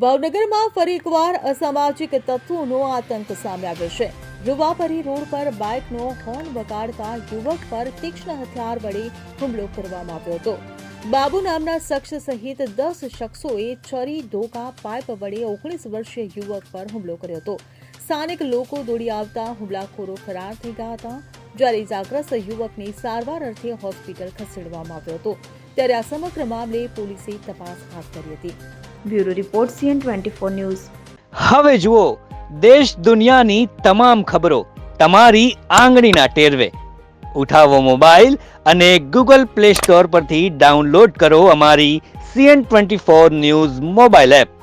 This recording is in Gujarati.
ભાવનગરમાં ફરી એકવાર અસામાજિક તત્વોનો આતંક સામે આવ્યો છે। રૂવાપરી રોડ પર બાઇકનો હોર્ન વગાડતા યુવક પર તીક્ષ્ણ હથિયાર વડે હુમલો કરવામાં આવ્યો હતો। બાબુ નામના શખ્સ સહિત 10 શખ્સોએ છરી, ધોકા, પાઇપ વડે 19 વર્ષીય યુવક પર હુમલો કર્યો હતો। સ્થાનિક લોકો દોડી આવતા હુમલાખોરો ફરાર થઈ ગયા હતા, જ્યારે ઇજાગ્રસ્ત યુવકને સારવાર અર્થે હોસ્પિટલ ખસેડવામાં આવ્યો હતો। ત્યારે આ સમગ્ર મામલે પોલીસે તપાસ હાથ ધરી હતી। Bureau report CN24 news. હવે જુઓ દેશ દુનિયાની તમામ ખબરો તમારી આંગળીના ટેરવે। ઉઠાવો મોબાઈલ અને Google Play Store પરથી ડાઉનલોડ કરો અમારી CN24 ન્યૂઝ મોબાઈલ એપ।